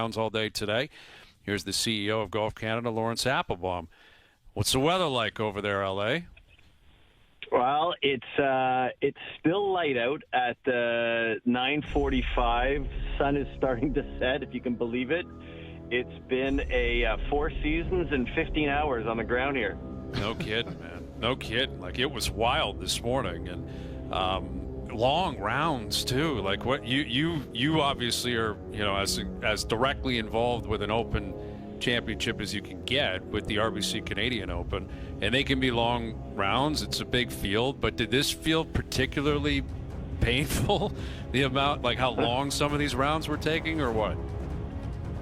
rounds all day today. Here's the CEO of Golf Canada, Lawrence Applebaum. What's the weather like over there, LA? Well, it's still light out at 9:45. Sun is starting to set, if you can believe it. It's been a 4 seasons and 15 hours on the ground here. No kidding, man. No kidding. Like, it was wild this morning, and long rounds too. Like, what you obviously are, as directly involved with an Open championship as you can get with the RBC Canadian Open, and they can be long rounds. It's a big field, but did this feel particularly painful? The amount, like how long some of these rounds were taking, or what?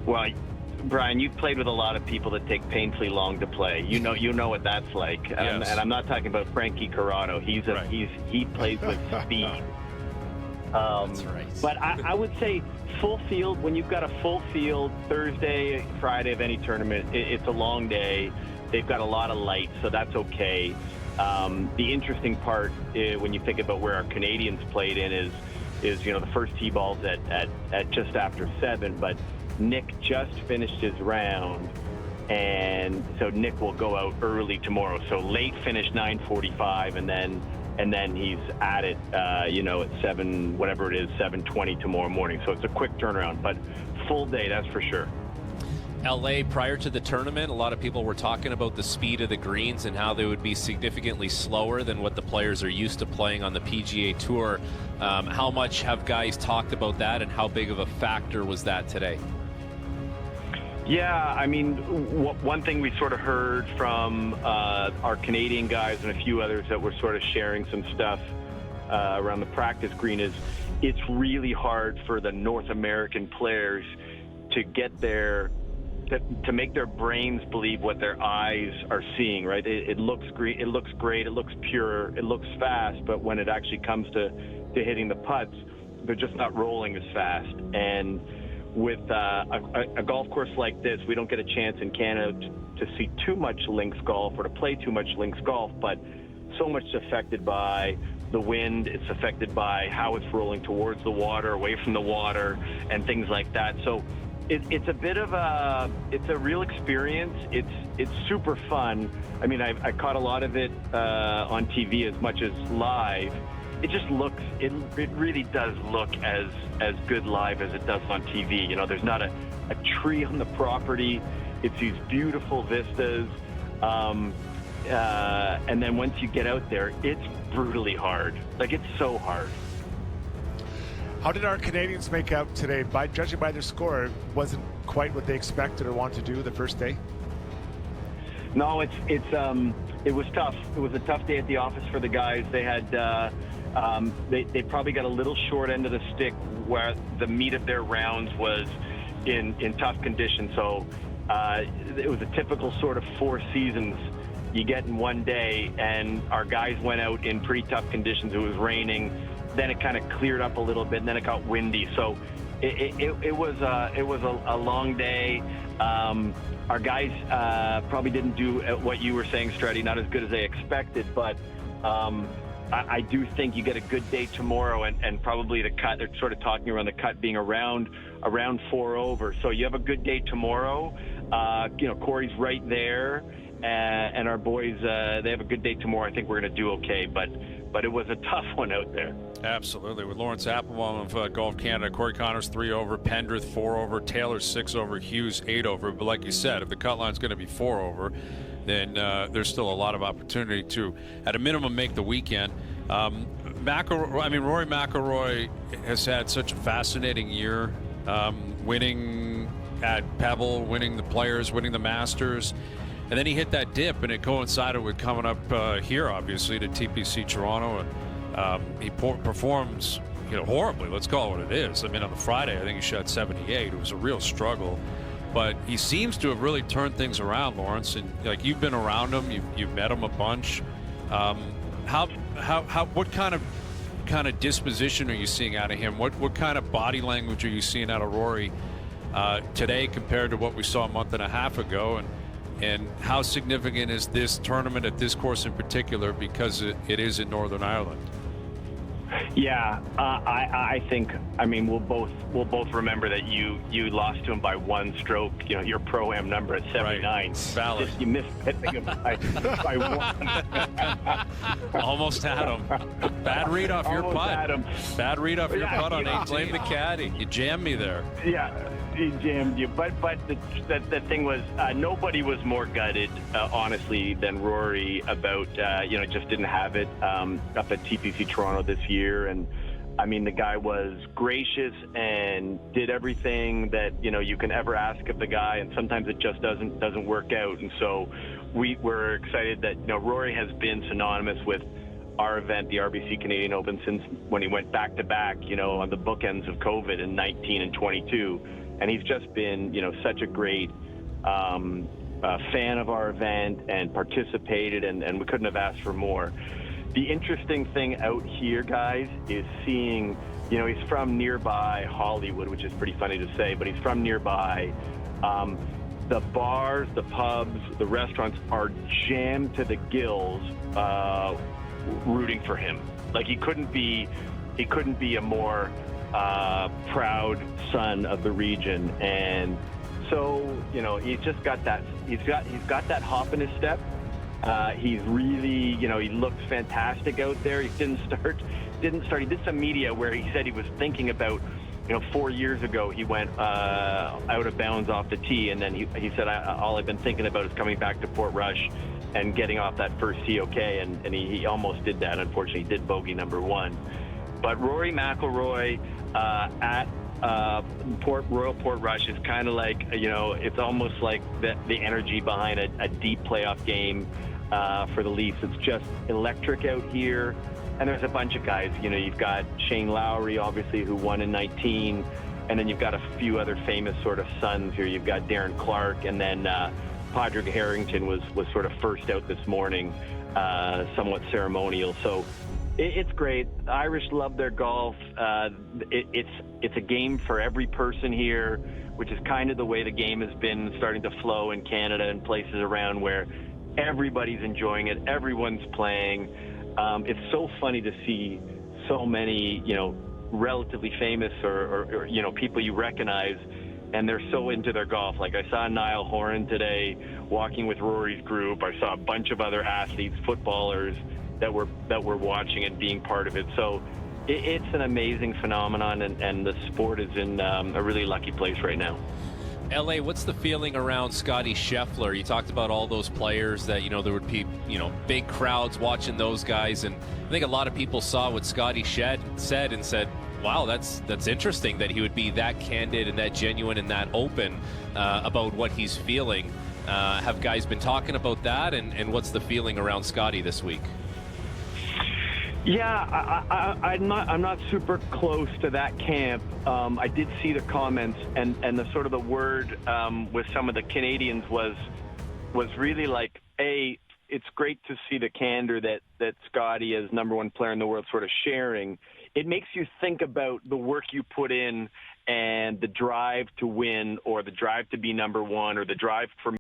Well, Bryan, you've played with a lot of people that take painfully long to play. You know what that's like. Yes. And I'm not talking about Frankie Corrado. He plays with speed. That's right. But I would say full field, when you've got a full field Thursday, Friday of any tournament, it's a long day. They've got a lot of light, so that's okay. The interesting part when you think about where our Canadians played in is the first tee ball's at just after 7, but Nick just finished his round, and so Nick will go out early tomorrow. So late finish 9:45, and then he's at it, at 7:20 tomorrow morning. So it's a quick turnaround, but full day, that's for sure. LA, prior to the tournament, a lot of people were talking about the speed of the greens and how they would be significantly slower than what the players are used to playing on the PGA Tour. How much have guys talked about that, and how big of a factor was that today? Yeah, I mean, one thing we sort of heard from our Canadian guys and a few others that were sort of sharing some stuff around the practice green is it's really hard for the North American players to get to make their brains believe what their eyes are seeing, right? It looks great, it looks great, it looks pure, it looks fast, but when it actually comes to hitting the putts, they're just not rolling as fast. And with a golf course like this, we don't get a chance in Canada to see too much links golf or to play too much links golf, but so much is affected by the wind, it's affected by how it's rolling towards the water, away from the water, and things like that. So it's a bit of it's a real experience. It's super fun. I mean, I caught a lot of it on TV as much as live. It just looks, it really does look as good live as it does on TV. There's not a tree on the property. It's these beautiful vistas. And then once you get out there, it's brutally hard. Like, it's so hard. How did our Canadians make out today? Judging by their score, it wasn't quite what they expected or wanted to do the first day? No, it was tough. It was a tough day at the office for the guys. They had they probably got a little short end of the stick where the meat of their rounds was in tough conditions. So it was a typical sort of 4 seasons you get in one day, and our guys went out in pretty tough conditions. It was raining, then it kind of cleared up a little bit, and then it got windy. So it was a long day. Our guys probably didn't do what you were saying, Strutty, not as good as they expected, but I do think you get a good day tomorrow, and probably the cut, they're sort of talking around the cut being around 4 over. So you have a good day tomorrow. Corey's right there, and our boys, they have a good day tomorrow. I think we're going to do okay, but it was a tough one out there. Absolutely. With Lawrence Applebaum of Golf Canada, Corey Connors 3 over, Pendrith 4 over, Taylor 6 over, Hughes 8 over. But like you said, if the cut line's going to be 4 over, then there's still a lot of opportunity to, at a minimum, make the weekend. Rory McIlroy has had such a fascinating year, winning at Pebble, winning the Players, winning the Masters. And then he hit that dip, and it coincided with coming up here, obviously, to TPC Toronto. And he performs, horribly. Let's call it what it is. I mean, on the Friday, I think he shot 78. It was a real struggle. But he seems to have really turned things around, Lawrence. And like, you've been around him, you've met him a bunch. What kind of disposition are you seeing out of him? What kind of body language are you seeing out of Rory today compared to what we saw a month and a half ago? And how significant is this tournament at this course in particular, because it is in Northern Ireland? Yeah, I think. I mean, we'll both remember that you lost to him by one stroke. You know, your pro-am number at 79. Right. Valid. You missed hitting him by one. Almost had him. Bad read off your Almost putt. had him. Bad read off your Yeah, putt on you know, 18. Blame the caddy. You jammed me there. Yeah, he jammed you. But the thing was, nobody was more gutted, honestly, than Rory about just didn't have it up at TPC Toronto this year. And I mean, the guy was gracious and did everything that you can ever ask of the guy. And sometimes it just doesn't work out. And so we were excited that Rory has been synonymous with our event, the RBC Canadian Open, since when he went back-to-back, on the bookends of COVID in 19 and 22. And he's just been, such a great fan of our event and participated, and we couldn't have asked for more. The interesting thing out here, guys, is seeing, he's from nearby Hollywood, which is pretty funny to say, but he's from nearby. The bars, the pubs, the restaurants are jammed to the gills, rooting for him. Like he couldn't be a more proud son of the region. And so he's just got that. He's got that hop in his step. He's really, he looks fantastic out there. He didn't start. He did some media where he said he was thinking about, 4 years ago he went out of bounds off the tee, and then he said, all I've been thinking about is coming back to Portrush and getting off that first COK, and he almost did that. Unfortunately, he did bogey number one. But Rory McIlroy at Royal Portrush is kind of like, it's almost like the energy behind a deep playoff game for the Leafs. It's just electric out here. And there's a bunch of guys. You've got Shane Lowry, obviously, who won in 19. And then you've got a few other famous sort of sons here. You've got Darren Clark, and then Padraig Harrington was sort of first out this morning, somewhat ceremonial. So it's great. The Irish love their golf. It's a game for every person here, which is kind of the way the game has been starting to flow in Canada and places around where everybody's enjoying it. Everyone's playing. It's so funny to see so many, relatively famous or people you recognize, and they're so into their golf. Like I saw Niall Horan today walking with Rory's group. I saw a bunch of other athletes, footballers that were watching and being part of it. So it's an amazing phenomenon, and the sport is in a really lucky place right now. LA, what's the feeling around Scotty Scheffler? You talked about all those players that, there would be, big crowds watching those guys. And I think a lot of people saw what Scotty said and said, wow, that's interesting that he would be that candid and that genuine and that open about what he's feeling. Have guys been talking about that? And what's the feeling around Scotty this week? Yeah, I'm not super close to that camp. I did see the comments, and the sort of the word with some of the Canadians was really like, it's great to see the candor that Scotty, as number one player in the world, sort of sharing. It makes you think about the work you put in and the drive to win, or the drive to be number one, or the drive for